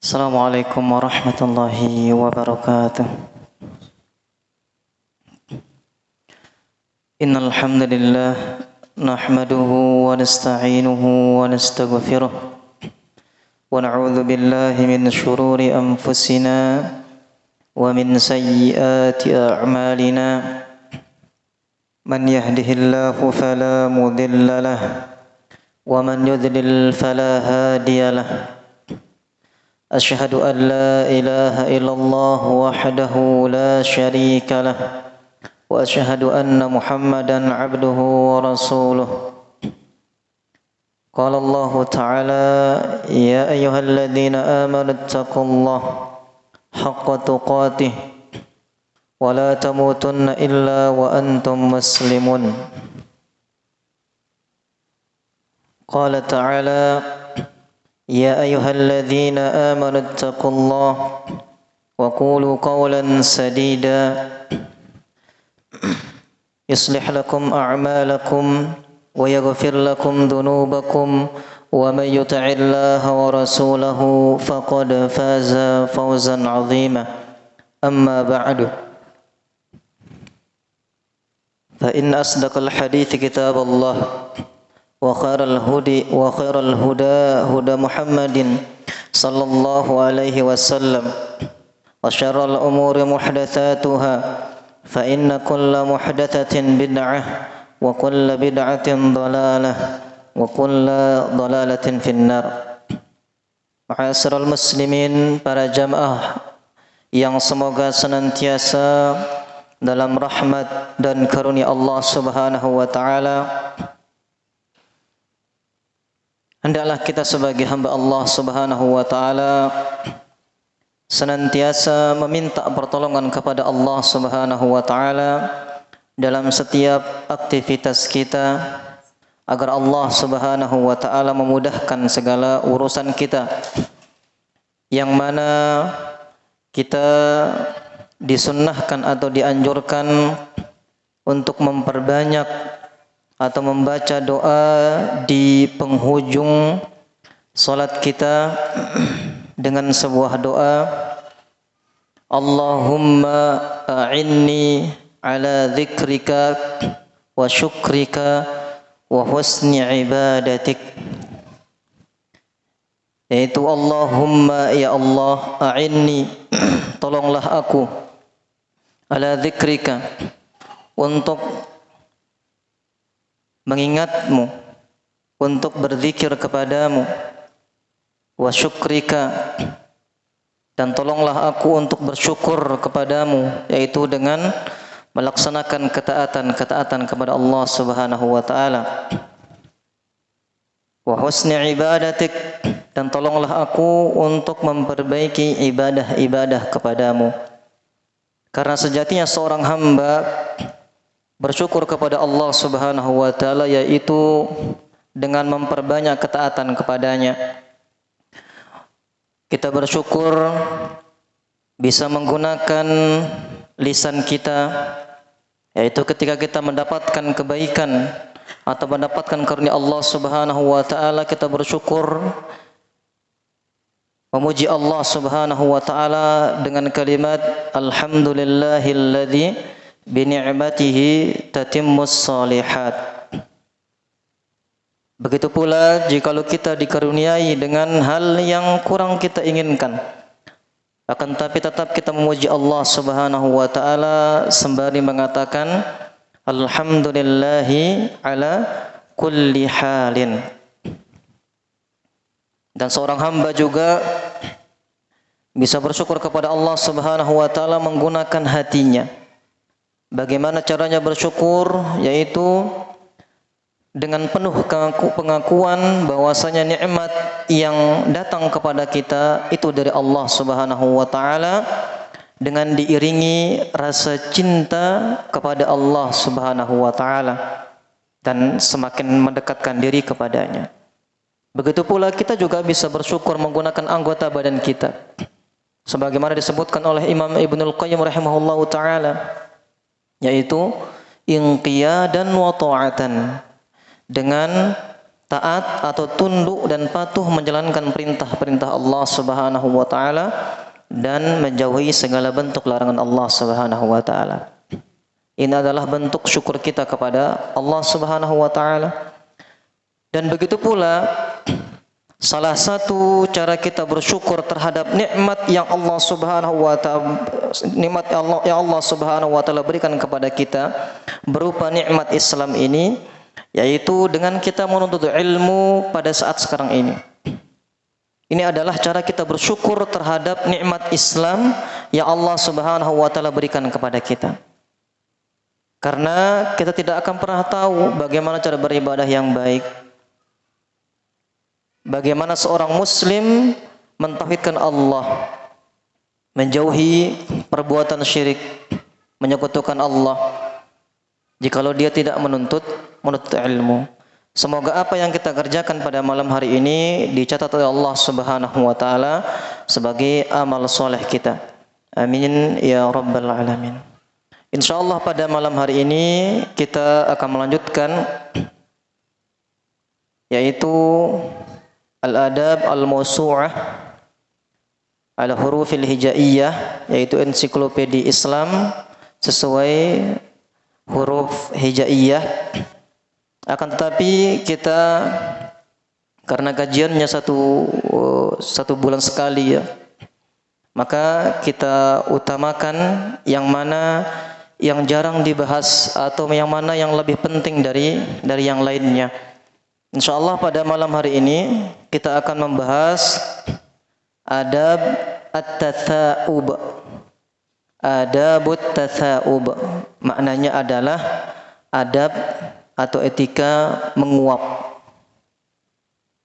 Assalamualaikum warahmatullahi wabarakatuh. Innal hamdalillah nahmaduhu wa nasta'inuhu wa nastaghfiruh wa na'udzu billahi min shururi anfusina wa min sayyiati a'malina. Man yahdihillahu fala mudilla lahu wa man yudlil fala hadiya lahu. أشهد أن لا إله إلا الله وحده لا شريك له وأشهد أن محمدا عبده ورسوله. قال الله تعالى: يا أيها الذين آمنوا اتقوا الله حق تقاته ولا تموتن إلا وأنتم مسلمون. قال تعالى: يا أيها الذين آمنوا اتقوا الله وقولوا قولا سديدا يصلح لكم أعمالكم ويغفر لكم ذنوبكم ومن يطع الله ورسوله فقد فاز فوزا عظيما. أما بعد فإن أصدق الحديث كتاب الله وخير الهدى هدى محمد صلى الله عليه وسلم وشر الأمور محدثاتها فإن كل محدثة بدعة وكل بدعة ضلالة وكل ضلالة في النار. Ma'asyiral muslimin, para jamaah yang semoga senantiasa dalam rahmat dan karunia Allah Subhanahu wa taala. Hendaklah kita sebagai hamba Allah Subhanahu wa taala senantiasa meminta pertolongan kepada Allah Subhanahu wa taala dalam setiap aktivitas kita agar Allah Subhanahu wa taala memudahkan segala urusan kita, yang mana kita disunnahkan atau dianjurkan untuk memperbanyak atau membaca doa di penghujung salat kita dengan sebuah doa, Allahumma a'inni ala dzikrika wa syukrika wa husni ibadatik. Yaitu Allahumma, ya Allah, a'inni, tolonglah aku, ala dzikrika, untuk mengingatmu, untuk berzikir kepadamu, wa syukrika, dan tolonglah aku untuk bersyukur kepadamu, yaitu dengan melaksanakan ketaatan kepada Allah Subhanahu wa taala, wa husni ibadatik, dan tolonglah aku untuk memperbaiki ibadah-ibadah kepadamu. Karena sejatinya seorang hamba bersyukur kepada Allah Subhanahu wa taala yaitu dengan memperbanyak ketaatan kepadanya. Kita bersyukur bisa menggunakan lisan kita, yaitu ketika kita mendapatkan kebaikan atau mendapatkan karunia Allah Subhanahu wa taala, kita bersyukur memuji Allah Subhanahu wa taala dengan kalimat alhamdulillahilladzi bini'matihi tatimmus shalihat. Begitu pula jikalau kita dikaruniai dengan hal yang kurang kita inginkan, akan tapi tetap kita memuji Allah Subhanahu wa taala sembari mengatakan alhamdulillahi ala kulli halin. Dan seorang hamba juga bisa bersyukur kepada Allah Subhanahu wa taala menggunakan hatinya. Bagaimana caranya bersyukur? Yaitu dengan penuh pengakuan bahwasanya nikmat yang datang kepada kita itu dari Allah Subhanahu wa taala, dengan diiringi rasa cinta kepada Allah Subhanahu wa taala dan semakin mendekatkan diri kepadanya. Begitu pula kita juga bisa bersyukur menggunakan anggota badan kita. Sebagaimana disebutkan oleh Imam Ibnul Qayyim rahimahullahu taala, yaitu inqiyadan wa ta'atan, dengan taat atau tunduk dan patuh menjalankan perintah-perintah Allah Subhanahu wa taala dan menjauhi segala bentuk larangan Allah Subhanahu wa taala. Ini adalah bentuk syukur kita kepada Allah Subhanahu wa taala. Dan begitu pula salah satu cara kita bersyukur terhadap nikmat yang Allah Subhanahu wa taala Subhanahu wa taala berikan kepada kita berupa nikmat Islam ini, yaitu dengan kita menuntut ilmu pada saat sekarang ini. Ini adalah cara kita bersyukur terhadap nikmat Islam yang Allah Subhanahu wa taala berikan kepada kita. Karena kita tidak akan pernah tahu bagaimana cara beribadah yang baik. Bagaimana seorang muslim mentauhidkan Allah, menjauhi perbuatan syirik, menyekutukan Allah, jikalau dia tidak menuntut ilmu. Semoga apa yang kita kerjakan pada malam hari ini dicatat oleh Allah Subhanahu wa taala sebagai amal soleh kita. Amin ya rabbal alamin. Insyaallah pada malam hari ini kita akan melanjutkan yaitu Al-Adab Al-Mawsu'ah Al-Hurufil Hijaiyah, yaitu ensiklopedia Islam sesuai huruf hijaiyah. Akan tetapi kita karena kajiannya satu bulan sekali ya, maka kita utamakan yang mana yang jarang dibahas atau yang mana yang lebih penting dari yang lainnya. Insyaallah pada malam hari ini kita akan membahas adab at-tatha'ub. Adabut tatha'ub maknanya adalah adab atau etika menguap.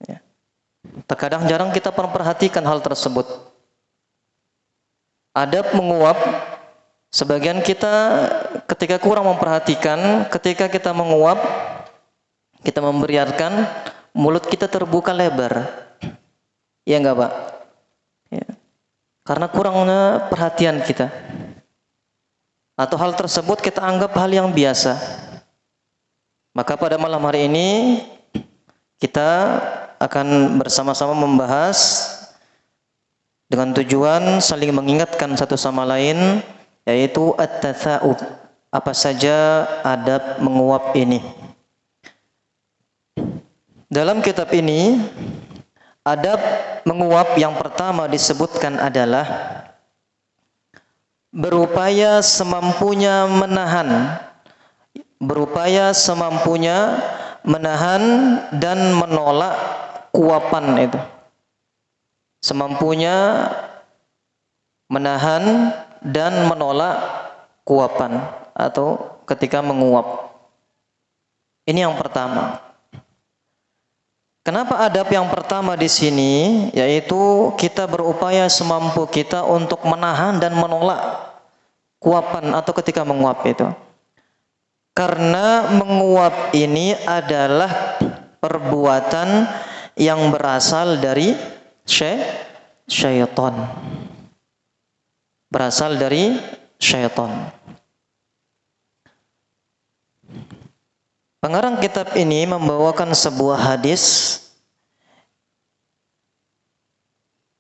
Ya. Terkadang jarang kita memperhatikan hal tersebut. Adab menguap, sebagian kita ketika kurang memperhatikan, ketika kita menguap, kita memberiarkan, mulut kita terbuka lebar. Iya enggak, Pak? Ya. Karena kurangnya perhatian kita. Atau hal tersebut kita anggap hal yang biasa. Maka pada malam hari ini kita akan bersama-sama membahas dengan tujuan saling mengingatkan satu sama lain, yaitu at-tatha'ub. Apa saja adab menguap ini? Dalam kitab ini, adab menguap yang pertama disebutkan adalah berupaya semampunya menahan dan menolak kuapan itu. Semampunya menahan dan menolak kuapan atau ketika menguap. Ini yang pertama. Kenapa adab yang pertama di sini, yaitu kita berupaya semampu kita untuk menahan dan menolak kuapan atau ketika menguap itu. Karena menguap ini adalah perbuatan yang berasal dari syaitan. Berasal dari syaitan. Pengarang kitab ini membawakan sebuah hadis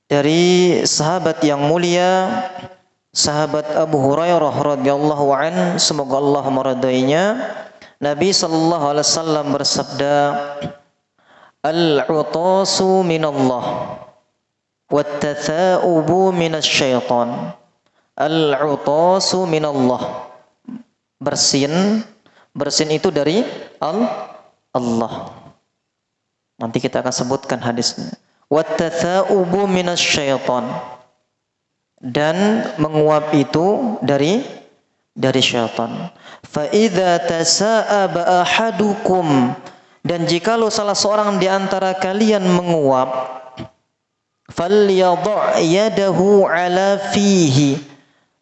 dari sahabat yang mulia, sahabat Abu Hurairah radhiyallahu an, semoga Allah meridainya. Nabi sallallahu alaihi wasallam bersabda, "Al-'utasu minallah, wat-tatha'ubu minasyaitan." Al-'utasu minallah. Bersin itu dari Allah. Nanti kita akan sebutkan hadisnya. Wat-tatha'ubu minasyaitan. Dan menguap itu dari syaitan. Fa idza tasa'aba ahadukum, dan jikalau salah seorang di antara kalian menguap, falyadha' yadahu 'ala fihi,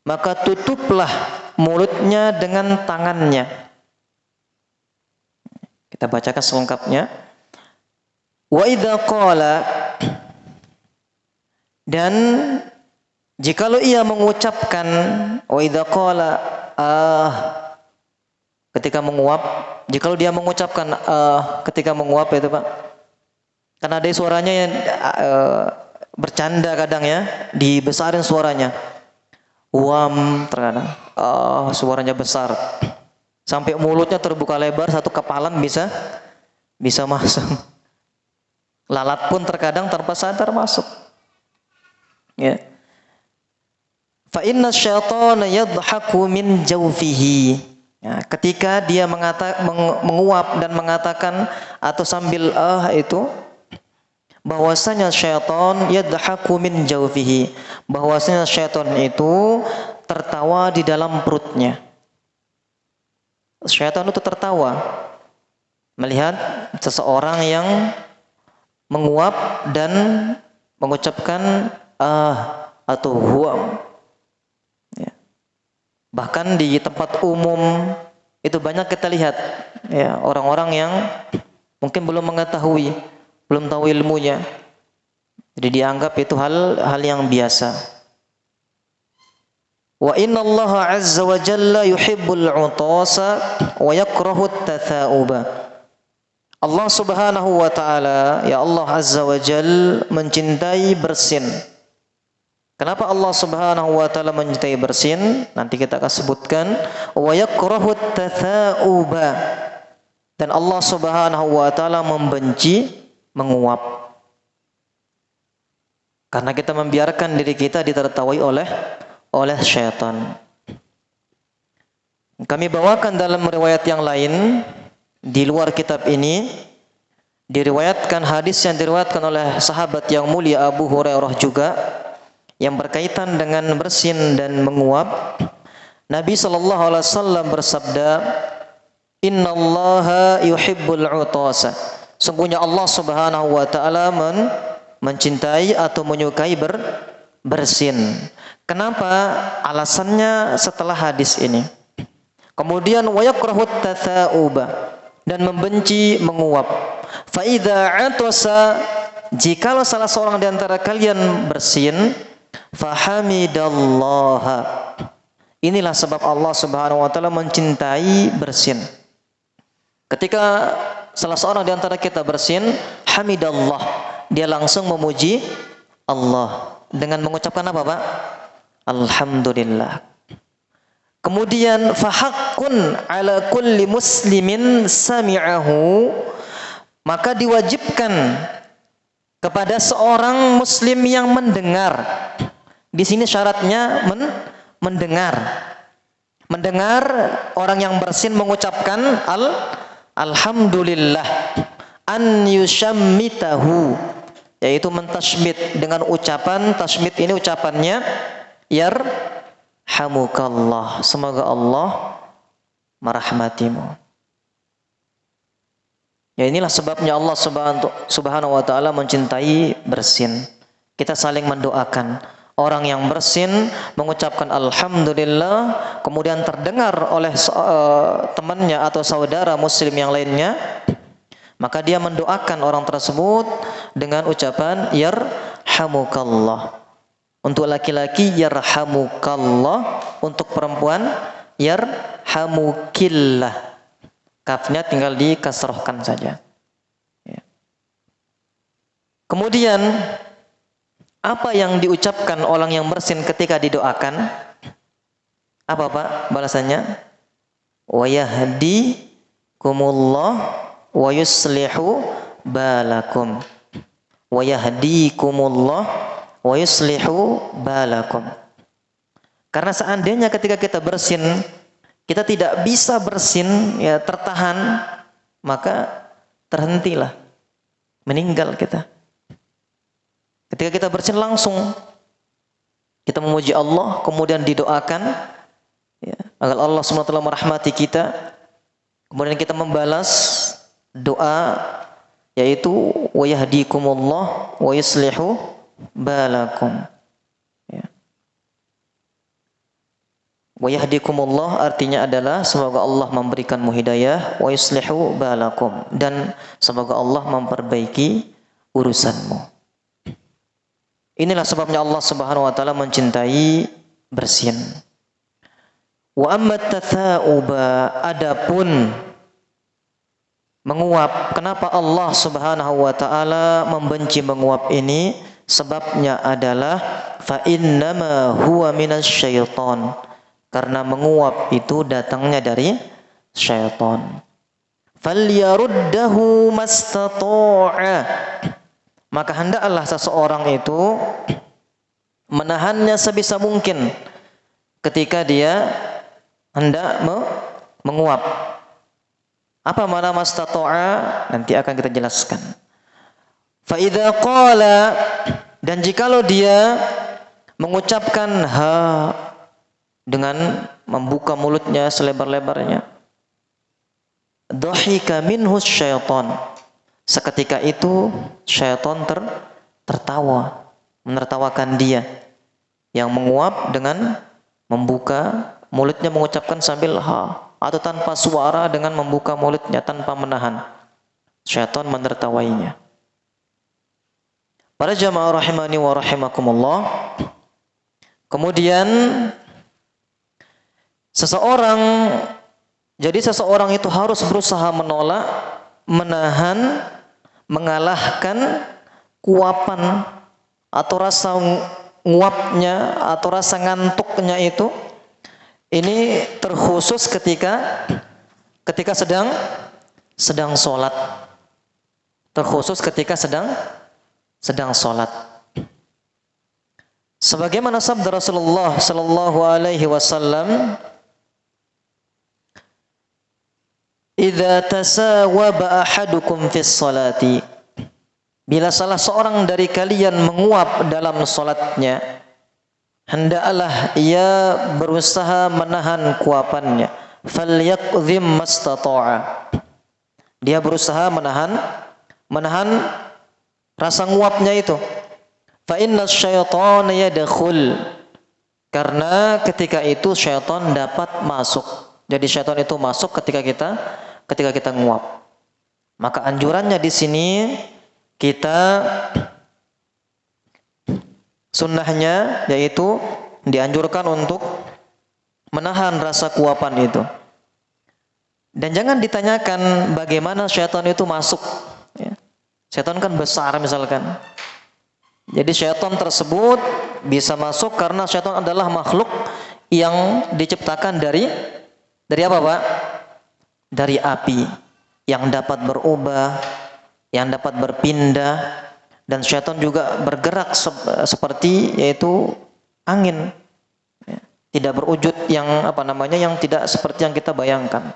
maka tutuplah mulutnya dengan tangannya. Kita bacakan selengkapnya. Wa idza qala, dan jikalau ia mengucapkan, wa idza qala ketika menguap, jikalau dia mengucapkan ketika menguap itu Pak, Karena ada suaranya yang bercanda kadang ya, dibesarin suaranya. Wam terkadang. Suaranya besar. Sampai mulutnya terbuka lebar, satu kepalan bisa masuk. Lalat pun terkadang tanpa sadar masuk. Ya. Fa inna syaitana yadhaku min jawfihi. Ya, ketika dia menguap dan mengatakan atau sambil itu bahwasanya syaitan yadhaku min jawfihi, bahwasanya syaitan itu tertawa di dalam perutnya. Syaitan itu tertawa melihat seseorang yang menguap dan mengucapkan atau huam. Ya. Bahkan di tempat umum itu banyak kita lihat ya, orang-orang yang mungkin belum mengetahui, belum tahu ilmunya, jadi dianggap itu hal yang biasa. Wa inna Allah azza wa jalla yuhibbul utasa wa yakrahu at-tatha'uba. Allah subhanahu wa ta'ala, ya Allah azza wa jalla mencintai bersin. Kenapa Allah subhanahu wa ta'ala mencintai bersin? Nanti kita akan sebutkan. Wa yakrahu at-tatha'uba. Dan Allah subhanahu wa ta'ala membenci menguap, karena kita membiarkan diri kita ditertawai oleh syaitan. Kami bawakan dalam riwayat yang lain di luar kitab ini, diriwayatkan hadis yang diriwayatkan oleh sahabat yang mulia Abu Hurairah juga, yang berkaitan dengan bersin dan menguap. Nabi sallallahu alaihi wasallam bersabda, "Innallaha yuhibbul utasa." Sungguhnya Allah subhanahu wa ta'ala mencintai atau menyukai bersin. Kenapa? Alasannya setelah hadis ini. Kemudian wa yakrahu at-tatha'uba, dan membenci menguap. Fa idza atasa, jikalau salah seorang di antara kalian bersin, fa hamidallaha. Inilah sebab Allah subhanahu wa ta'ala mencintai bersin. Ketika salah seorang di antara kita bersin, hamidallah, dia langsung memuji Allah dengan mengucapkan apa, Pak? Alhamdulillah. Kemudian fahaqqun ala kulli muslimin sami'ahu, maka diwajibkan kepada seorang muslim yang mendengar. Di sini syaratnya mendengar. Mendengar orang yang bersin mengucapkan alhamdulillah, an yushammitahu, yaitu mentasmit dengan ucapan tasmit. Ini ucapannya yarhamukallah, semoga Allah merahmatimu. Ya, inilah sebabnya Allah subhanahu wa ta'ala mencintai bersin. Kita saling mendoakan. Orang yang bersin mengucapkan alhamdulillah, kemudian terdengar oleh temannya atau saudara muslim yang lainnya, maka dia mendoakan orang tersebut dengan ucapan yarhamukallah. Untuk laki-laki yarhamukallah, untuk perempuan yarhamukillah. Kafnya tinggal dikasrohkan saja. Ya. Kemudian apa yang diucapkan orang yang bersin ketika didoakan? Apa, Pak, balasannya? Wa yahdikumullah wa yuslihu balakum. Wa yahdikumullah wa yuslihu balakum. Karena seandainya ketika kita bersin, kita tidak bisa bersin ya tertahan, maka terhentilah, meninggal kita. Ketika kita bersin langsung kita memuji Allah, kemudian didoakan ya, agar Allah SWT merahmati kita. Kemudian kita membalas doa, yaitu wa yahdikumullah wa yuslihu balakum. Ya. Wa yahdikumullah artinya adalah semoga Allah memberikanmu hidayah, wa yuslihu balakum, dan semoga Allah memperbaiki urusanmu. Inilah sebabnya Allah Subhanahu wa taala mencintai bersin. Wa amma tatha'uba, adapun menguap. Kenapa Allah Subhanahu wa taala membenci menguap ini? Sebabnya adalah fa innama huwa minasyaiton. Karena menguap itu datangnya dari syaitan. Falyaruddahu mastata'a. Maka hendaklah seseorang itu menahannya sebisa mungkin ketika dia hendak menguap. Apa makna mastata'a? Nanti akan kita jelaskan. Fa idza qala, dan jikalau dia mengucapkan ha dengan membuka mulutnya selebar-lebarnya, dhahika minhu syaitan. Seketika itu syaitan tertawa, menertawakan dia yang menguap dengan membuka mulutnya mengucapkan sambil ha, atau tanpa suara dengan membuka mulutnya tanpa menahan. Syaitan menertawainya. Para jamaah rahimani wa rahimakumullah. Kemudian seseorang itu harus berusaha menolak, menahan, mengalahkan kuapan atau rasa nguapnya atau rasa ngantuknya itu. Ini terkhusus ketika sedang sholat. Terkhusus ketika sedang sholat. Sebagaimana sabda Rasulullah sallallahu alaihi wasallam, "Idza tasawwaba ahadukum fis sholati." Bila salah seorang dari kalian menguap dalam salatnya, hendaklah ia berusaha menahan kuapannya. Falyaqdhim mastata'a. Dia berusaha menahan rasa nguapnya itu. Fa inna syaitana yadkhul. Karena ketika itu syaitan dapat masuk. Jadi syaitan itu masuk ketika kita nguap. Maka anjurannya di sini kita sunnahnya yaitu dianjurkan untuk menahan rasa kuapan itu. Dan jangan ditanyakan bagaimana syaitan itu masuk. Ya. Syaitan kan besar misalkan. Jadi syaitan tersebut bisa masuk karena syaitan adalah makhluk yang diciptakan dari apa Pak? Dari api yang dapat berubah, yang dapat berpindah, dan syaitan juga bergerak seperti yaitu angin. Ya. Tidak berwujud yang yang tidak seperti yang kita bayangkan.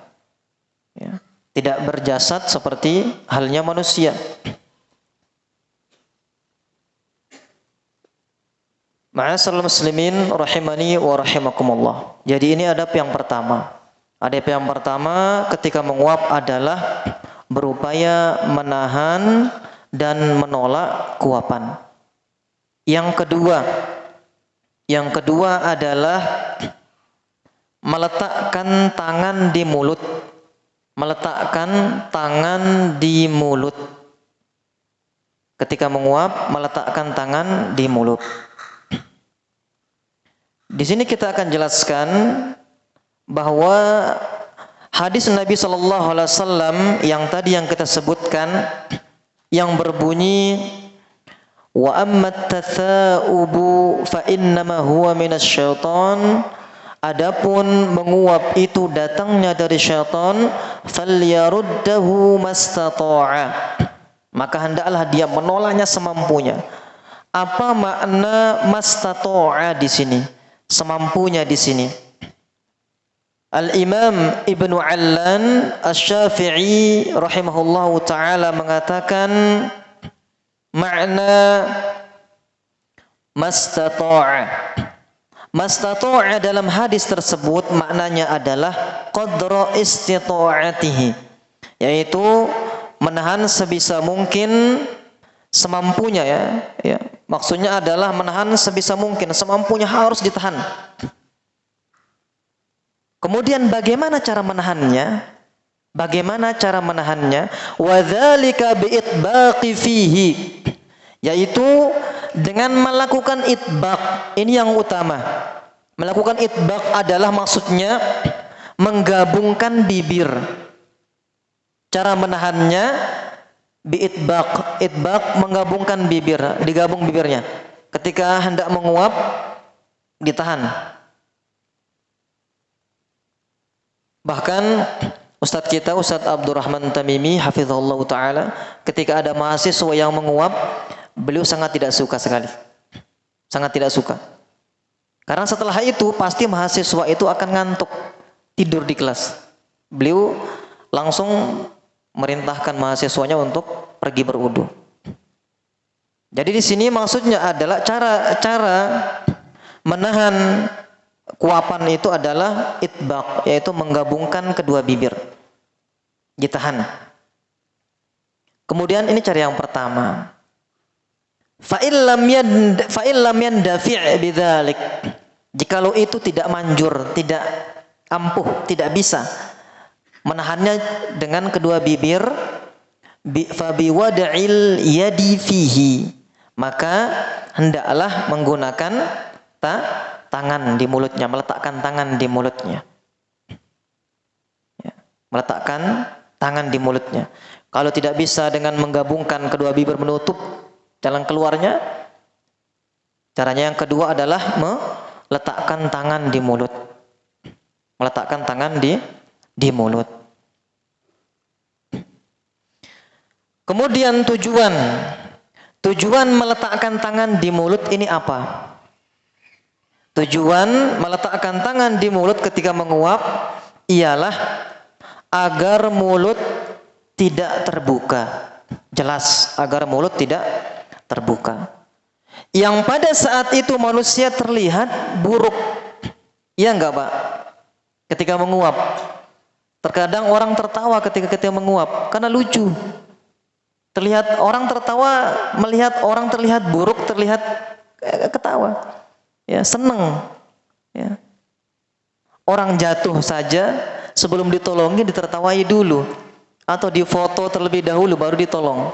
Ya. Tidak berjasad seperti halnya manusia. Ma'asyiral muslimin rahimani wa rahimakumullah. Jadi ini adab yang pertama. Adab yang pertama ketika menguap adalah berupaya menahan dan menolak kuapan. Yang kedua adalah meletakkan tangan di mulut. Meletakkan tangan di mulut. Ketika menguap, meletakkan tangan di mulut. Di sini kita akan jelaskan bahwa hadis Nabi Shallallahu Alaihi Wasallam yang tadi yang kita sebutkan yang berbunyi wa ammat tatha'ubu fa innama huwa minasyaiton. Adapun menguap itu datangnya dari syaitan, falyaruddahu mastata'a. Maka hendaklah dia menolaknya semampunya. Apa makna mastata'a di sini? Semampunya di sini. Al-Imam Ibnu Allan Asy-Syafi'i rahimahullahu taala mengatakan makna mastata'a. Mastata'a dalam hadis tersebut maknanya adalah qadra istita'atihi, yaitu menahan sebisa mungkin semampunya ya. Maksudnya adalah menahan sebisa mungkin, semampunya harus ditahan. Kemudian bagaimana cara menahannya? Bagaimana cara menahannya? Wa dzalika bi itbaqi fihi, yaitu dengan melakukan itbaq. Ini yang utama. Melakukan itbaq adalah maksudnya menggabungkan bibir. Cara menahannya bi'itbaq. Itbaq menggabungkan bibir, digabung bibirnya. Ketika hendak menguap, ditahan. Bahkan Ustadz kita, Ustadz Abdurrahman Tamimi hafizahullah ta'ala, ketika ada mahasiswa yang menguap, beliau sangat tidak suka sekali. Sangat tidak suka. Karena setelah itu pasti mahasiswa itu akan ngantuk, tidur di kelas. Beliau langsung merintahkan mahasiswanya untuk pergi berwudu. Jadi di sini maksudnya adalah cara menahan kuapan itu adalah itbaq, yaitu menggabungkan kedua bibir, ditahan. Kemudian ini cara yang pertama. Fa'il lam yandafi' bidzalik. Jikalau itu tidak manjur, tidak ampuh, tidak bisa menahannya dengan kedua bibir, fa biwad'il yadi fihi, maka hendaklah menggunakan tangan di mulutnya, meletakkan tangan di mulutnya. Ya, meletakkan tangan di mulutnya. Kalau tidak bisa dengan menggabungkan kedua bibir menutup jalan keluarnya, caranya yang kedua adalah meletakkan tangan di mulut. Meletakkan tangan di mulut. Kemudian tujuan meletakkan tangan di mulut ini apa? Tujuan meletakkan tangan di mulut ketika menguap ialah agar mulut tidak terbuka. Jelas, agar mulut tidak terbuka. Yang pada saat itu manusia terlihat buruk. Iya enggak, Pak? Ketika menguap. Terkadang orang tertawa ketika menguap karena lucu. Terlihat orang tertawa, melihat orang terlihat buruk, terlihat ketawa. Ya, seneng. Ya. Orang jatuh saja sebelum ditolongi ditertawai dulu, atau difoto terlebih dahulu baru ditolong.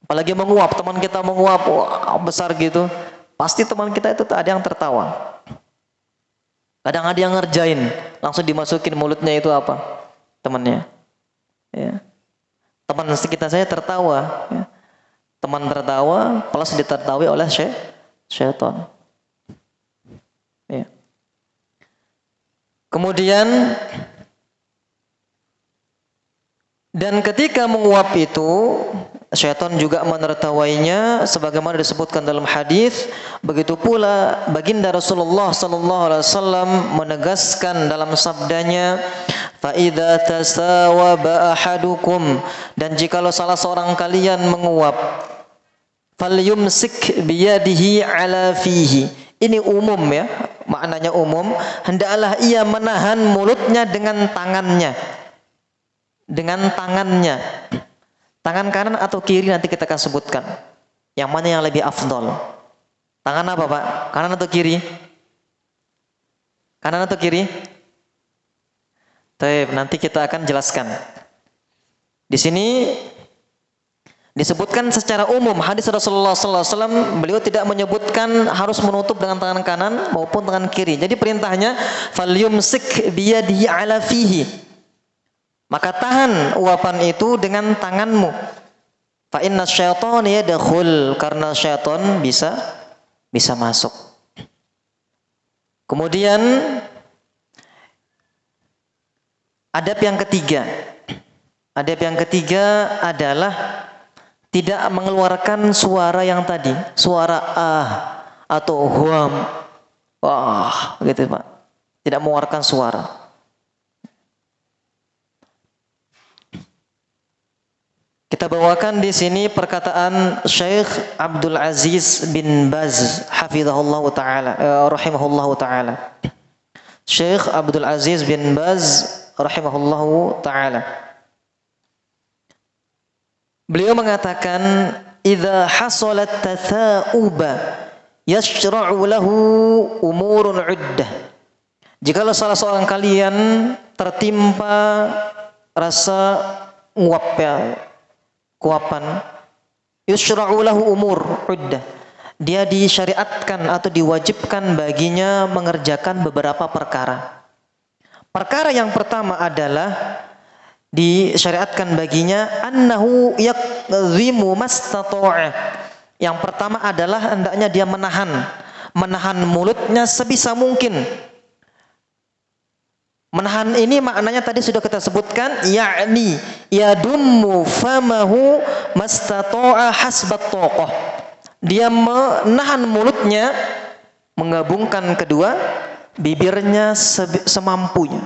Apalagi menguap, teman kita menguap, wah, besar gitu, pasti teman kita itu ada yang tertawa. Kadang ada yang ngerjain, langsung dimasukin mulutnya itu apa? Temannya. Ya. Teman kita saya tertawa. Ya. Teman tertawa, plus ditertawi oleh syaitan. Ya. Kemudian dan ketika menguap itu syaitan juga menertawainya sebagaimana disebutkan dalam hadis. Begitu pula baginda Rasulullah sallallahu alaihi wasallam menegaskan dalam sabdanya, fa idza tasawaba ahadukum, dan jikalau salah seorang kalian menguap, falyumsik biyadihi ala fihi. Ini umum ya, maknanya umum. Hendaklah ia menahan mulutnya dengan tangannya. Dengan tangannya. Tangan kanan atau kiri nanti kita akan sebutkan. Yang mana yang lebih afdol? Tangan apa, Pak? Kanan atau kiri? Kanan atau kiri? Baik, nanti kita akan jelaskan. Di sini disebutkan secara umum hadis Rasulullah SAW, beliau tidak menyebutkan harus menutup dengan tangan kanan maupun tangan kiri. Jadi perintahnya falyumsik biyadihi ala fihi. Maka tahan uapan itu dengan tanganmu. Fa inna syaitan yadkhul, karena syaitan bisa masuk. Kemudian adab yang ketiga. Adab yang ketiga adalah tidak mengeluarkan suara yang tadi, suara ah atau huam, wah, gitu Pak. Tidak mengeluarkan suara. Kita bawakan di sini perkataan Syekh Abdul Aziz bin Baz hafizahullah taala, rahimahullah taala. Syekh Abdul Aziz bin Baz rahimahullah taala. Beliau mengatakan, "Idza hasalat tatha'uba yashra'u lahu umurun 'uddah." Jikalau salah seorang kalian tertimpa rasa nguap ya, kuapan, yushra'u lahu umur 'uddah. Dia disyariatkan atau diwajibkan baginya mengerjakan beberapa perkara. Perkara yang pertama adalah disyariatkan baginya annahu yakzimu mastata'a. Yang pertama adalah hendaknya dia menahan mulutnya sebisa mungkin. Menahan ini maknanya tadi sudah kita sebutkan, yakni yadummu famahu mastata'a hasbat taqah. Dia menahan mulutnya, menggabungkan kedua bibirnya semampunya.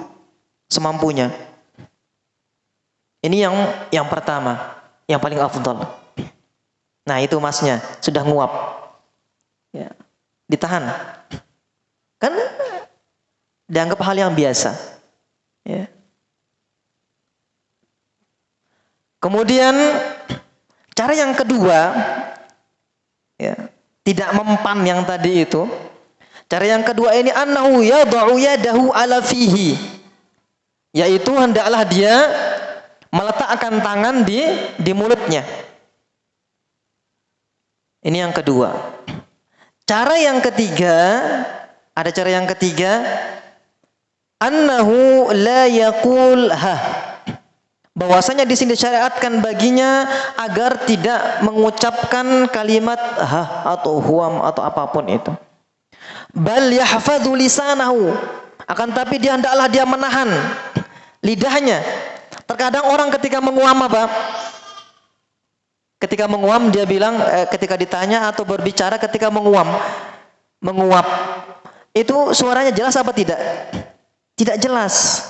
Ini yang pertama, yang paling afdal. Nah, itu masnya sudah nguap. Ya, ditahan. Kan dianggap hal yang biasa. Ya. Kemudian cara yang kedua, ya, tidak mempan yang tadi itu. Cara yang kedua ini annahu yad'u yadahu ala fihi. Yaitu hendaklah dia meletakkan tangan di mulutnya. Ini yang kedua. Cara yang ketiga, ada cara yang ketiga, annahu la yaqul ha. Bahwasanya di sini disyariatkan baginya agar tidak mengucapkan kalimat ha atau huam atau apapun itu. Bal yahfadhu lisanahu. Akan tapi dia hendaklah dia menahan lidahnya. Terkadang orang ketika menguam apa? Ketika menguam dia bilang ketika ditanya atau berbicara ketika menguap itu suaranya jelas apa tidak? Tidak jelas.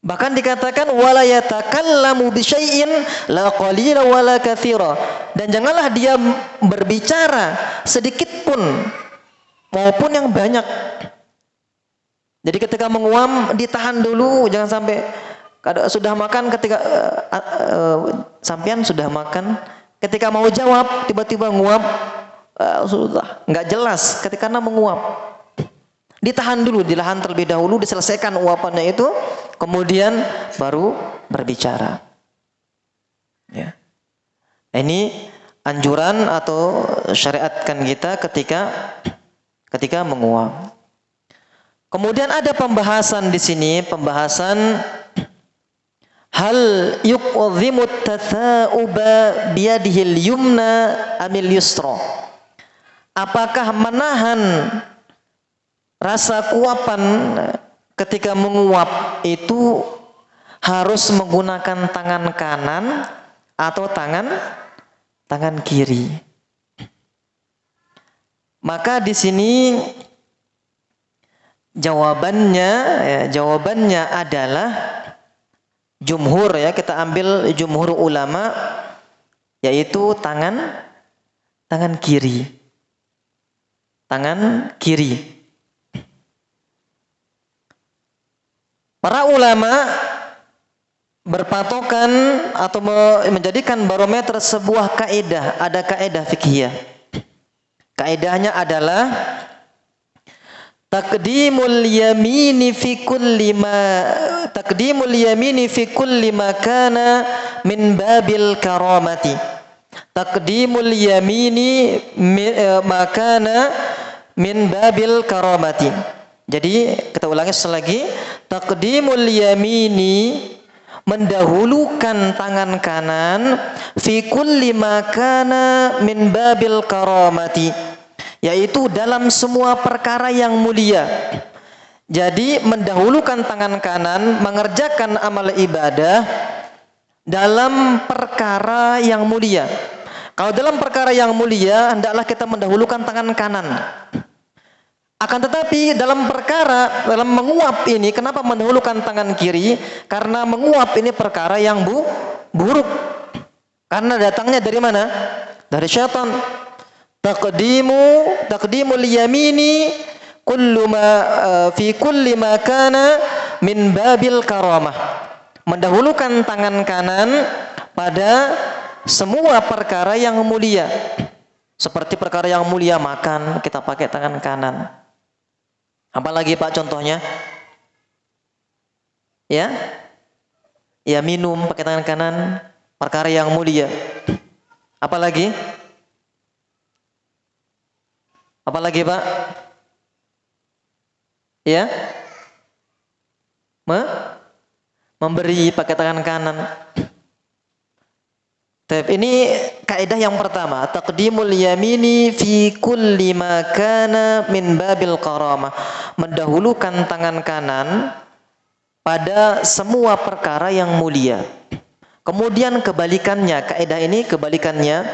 Bahkan dikatakan wala yatakallamu bi syai'in la qalila wala katsira. Dan janganlah dia berbicara sedikit pun maupun yang banyak. Jadi ketika menguam ditahan dulu, jangan sampai sudah makan ketika sampean sudah makan, ketika mau jawab tiba-tiba nguap, sudah nggak jelas ketika menguap. Ditahan dulu, dilahan terlebih dahulu, diselesaikan uapannya itu, kemudian baru berbicara. Ya. Ini anjuran atau syariatkan kita ketika menguap. Kemudian ada pembahasan di sini, pembahasan hal yuqdhimu tatha'uba biyadihil yumna amil yusra. Apakah menahan rasa kuapan ketika menguap itu harus menggunakan tangan kanan atau tangan kiri? Maka di sini jawabannya adalah jumhur, ya, kita ambil jumhur ulama, yaitu tangan kiri. Tangan kiri. Para ulama berpatokan atau menjadikan barometer sebuah kaidah, ada kaidah fikih. Kaidahnya adalah taqdimul yamini fi kulli ma kana min babil karamati. Taqdimul yamini ma kana min babil karamati. Jadi kita ulangi sekali lagi, taqdimul yamini, mendahulukan tangan kanan, fi kulli ma kana min babil karamati, yaitu dalam semua perkara yang mulia. Jadi mendahulukan tangan kanan mengerjakan amal ibadah dalam perkara yang mulia. Kalau dalam perkara yang mulia hendaklah kita mendahulukan tangan kanan. Akan tetapi dalam menguap ini, kenapa mendahulukan tangan kiri? Karena menguap ini perkara yang buruk. Karena datangnya dari mana? Dari syaitan. Taqdimul yamini fi kulli ma kana min babil karamah. Mendahulukan tangan kanan pada semua perkara yang mulia. Seperti perkara yang mulia makan, kita pakai tangan kanan. Apalagi Pak contohnya? Ya? Ya, minum pakai tangan kanan, perkara yang mulia. Apalagi? Apalagi Pak? Ya? memberi pakai tangan kanan. Ini kaidah yang pertama, taqdimul yamini fi kulli ma kana min babil karamah. Mendahulukan tangan kanan pada semua perkara yang mulia. Kemudian kebalikannya, kaidah ini kebalikannya,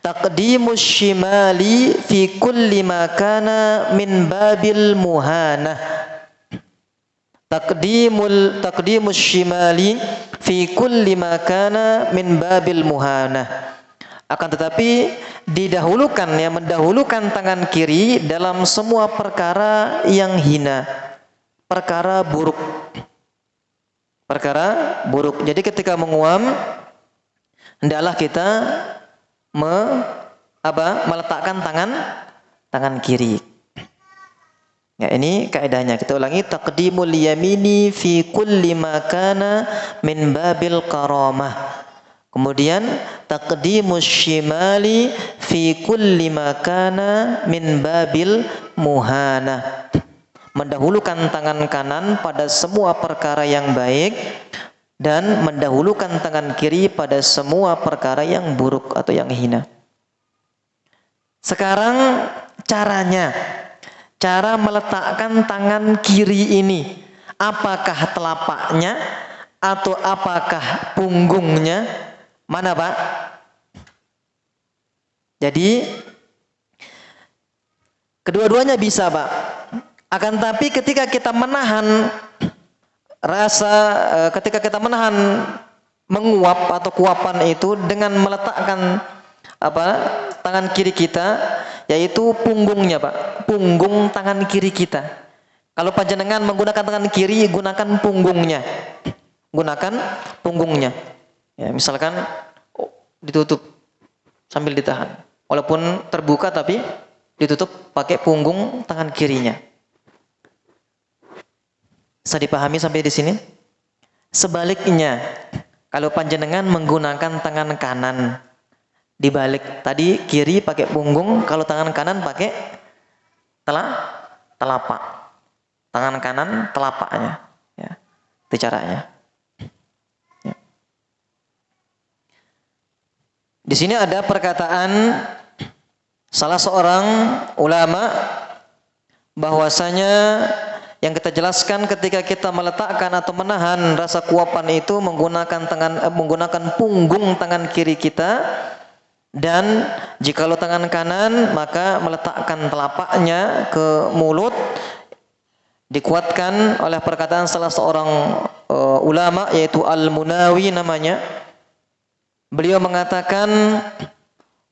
taqdimus shimali fi kulli ma kana min babil muhanah. Taqdimus shimali fi kulli ma kana min babil muhanah. Akan tetapi didahulukan, ya, mendahulukan tangan kiri dalam semua perkara yang hina, perkara buruk. Perkara buruk. Jadi ketika menguam, hendaklah kita meletakkan tangan kiri. Ya, ini kaidahnya. Kita ulangi, taqdimul yamini fi kulli ma kana min babil karamah. Kemudian taqdimus shimali fi kulli ma kana min babil muhanah. Mendahulukan tangan kanan pada semua perkara yang baik dan mendahulukan tangan kiri pada semua perkara yang buruk atau yang hina. Sekarang cara meletakkan tangan kiri ini, apakah telapaknya atau apakah punggungnya? Mana, Pak? Jadi kedua-duanya bisa, Pak. Akan tapi ketika kita menahan menguap atau kuapan itu dengan meletakkan tangan kiri kita, yaitu punggungnya, Pak. Punggung tangan kiri kita. Kalau panjenengan menggunakan tangan kiri, gunakan punggungnya. Gunakan punggungnya. Ya, misalkan ditutup sambil ditahan. Walaupun terbuka tapi ditutup pakai punggung tangan kirinya. Bisa dipahami sampai di sini? Sebaliknya, kalau panjenengan menggunakan tangan kanan, dibalik. Tadi kiri pakai punggung, kalau tangan kanan pakai telapak. Tangan kanan telapaknya. Ya, itu caranya. Ya. Di sini ada perkataan salah seorang ulama bahwasanya yang kita jelaskan ketika kita meletakkan atau menahan rasa kuapan itu menggunakan punggung tangan kiri kita. Dan jikalau tangan kanan maka meletakkan telapaknya ke mulut. Dikuatkan oleh perkataan salah seorang ulama, yaitu Al-Munawi namanya. Beliau mengatakan,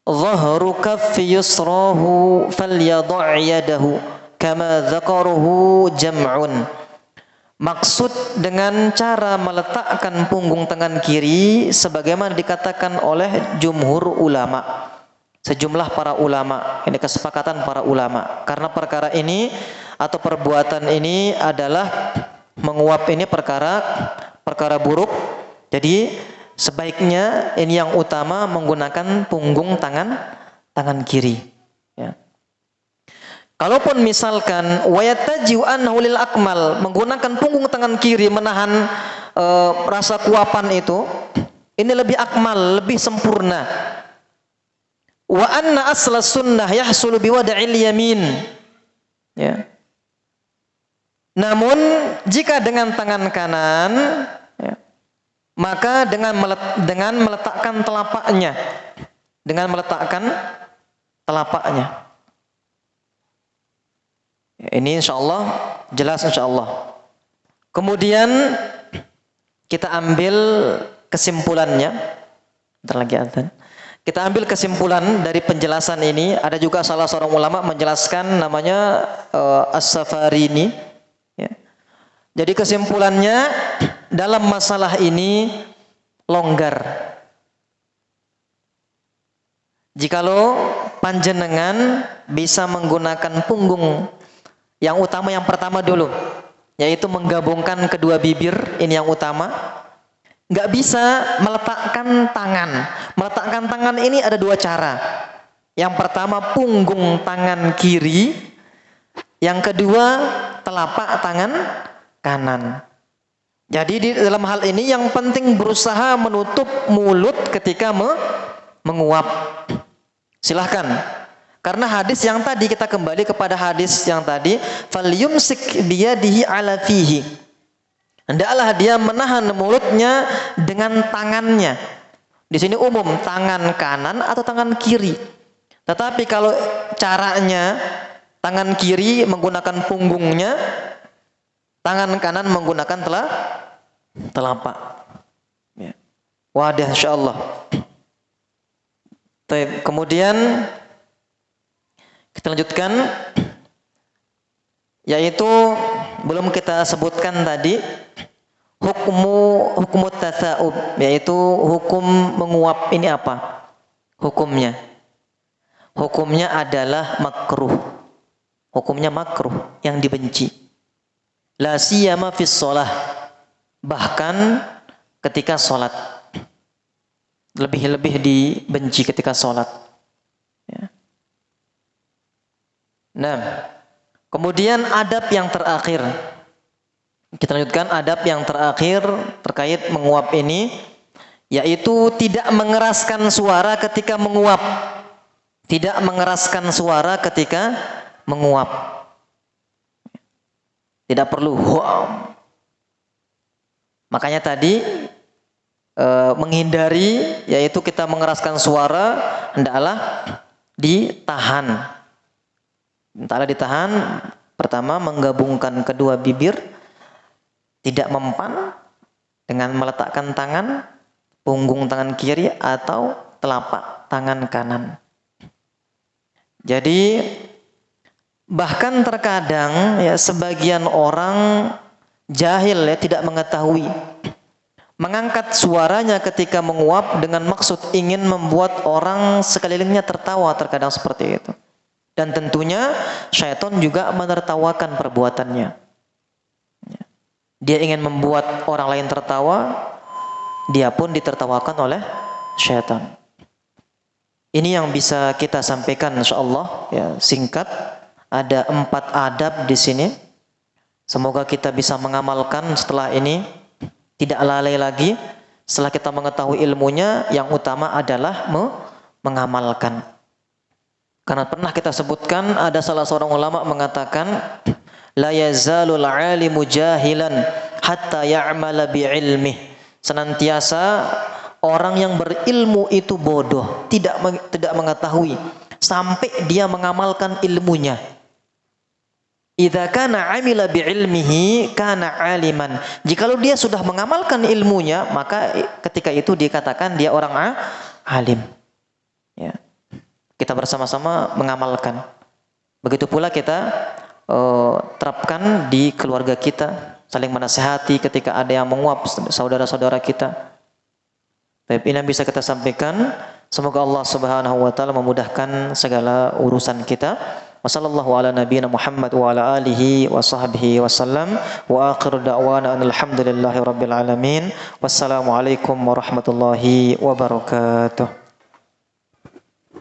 "Dhahru kaffi yusrahu falyadha' yadahu kama dzakaruhu jam'un." Maksud dengan cara meletakkan punggung tangan kiri sebagaimana dikatakan oleh jumhur ulama, sejumlah para ulama, ini kesepakatan para ulama. Karena perkara ini atau perbuatan ini adalah menguap, ini perkara buruk. Jadi sebaiknya ini yang utama menggunakan punggung tangan kiri. Ya. Kalaupun misalkan wayatajiu anhu lil akmal, menggunakan punggung tangan kiri menahan rasa kuapan itu, ini lebih akmal, lebih sempurna. Wa anna asla sunnah yahsulu biwada'il yamin. Ya. Namun jika dengan tangan kanan, ya, maka dengan meletakkan telapaknya, ini insyaallah jelas insyaallah. Kemudian kita ambil kesimpulannya. Bentar lagi azan. Kita ambil kesimpulan dari penjelasan ini. Ada juga salah seorang ulama menjelaskan, namanya As-Safarini. Ya. Jadi kesimpulannya dalam masalah ini longgar. Jikalau panjenengan bisa menggunakan punggung, yang utama yang pertama dulu, yaitu menggabungkan kedua bibir, ini yang utama. Nggak bisa meletakkan tangan. Meletakkan tangan ini ada dua cara. Yang pertama punggung tangan kiri, yang kedua telapak tangan kanan. Jadi di dalam hal ini yang penting berusaha menutup mulut ketika menguap. Silahkan. Karena hadis yang tadi, kita kembali kepada hadis yang tadi, falyumsik biyadihi ala fihi. Hendaklah dia menahan mulutnya dengan tangannya. Di sini umum tangan kanan atau tangan kiri. Tetapi kalau caranya tangan kiri menggunakan punggungnya, tangan kanan menggunakan telapak. Ya. Wadah insyaallah. Kemudian kita lanjutkan, yaitu belum kita sebutkan tadi hukum tatsa'ub, yaitu hukum menguap ini apa? Hukumnya adalah makruh. Hukumnya makruh, yang dibenci. La siyama fis shalah, bahkan ketika salat. Lebih-lebih dibenci ketika salat. Ya. Nah, kemudian adab yang terakhir. Kita lanjutkan adab yang terakhir terkait menguap ini, yaitu tidak mengeraskan suara ketika menguap. Tidak mengeraskan suara ketika menguap. Tidak perlu Makanya tadi menghindari, yaitu kita mengeraskan suara, hendaklah ditahan. Hendaklah ditahan. Pertama, menggabungkan kedua bibir, tidak mempan dengan meletakkan tangan, punggung tangan kiri atau telapak tangan kanan. Jadi bahkan terkadang ya sebagian orang jahil ya, tidak mengetahui, mengangkat suaranya ketika menguap dengan maksud ingin membuat orang sekelilingnya tertawa, terkadang seperti itu. Dan tentunya syaitan juga menertawakan perbuatannya. Dia ingin membuat orang lain tertawa, dia pun ditertawakan oleh syaitan. Ini yang bisa kita sampaikan insyaallah ya, singkat. Ada 4 adab di sini. Semoga kita bisa mengamalkan setelah ini, tidak lalai lagi. Setelah kita mengetahui ilmunya, yang utama adalah mengamalkan. Karena pernah kita sebutkan, ada salah seorang ulama mengatakan, la yazalul alimu jahilan hatta ya'mala bi'ilmih. Senantiasa orang yang berilmu itu bodoh, tidak mengetahui sampai dia mengamalkan ilmunya. Idza kana 'amila bi'ilmihi kana 'aliman. Jikalau dia sudah mengamalkan ilmunya, maka ketika itu dikatakan dia orang alim. Ya. Kita bersama-sama mengamalkan. Begitu pula kita terapkan di keluarga kita, saling menasihati ketika ada yang menguap saudara-saudara kita. Baik, ini yang bisa kita sampaikan. Semoga Allah Subhanahu wa taala memudahkan segala urusan kita. Wassallallahu ala nabiyyina Muhammad wa ala alihi wa sahbihi wasallam. Wa akhiru da'wana alhamdulillahi rabbil alamin. Wassalamualaikum warahmatullahi wabarakatuh.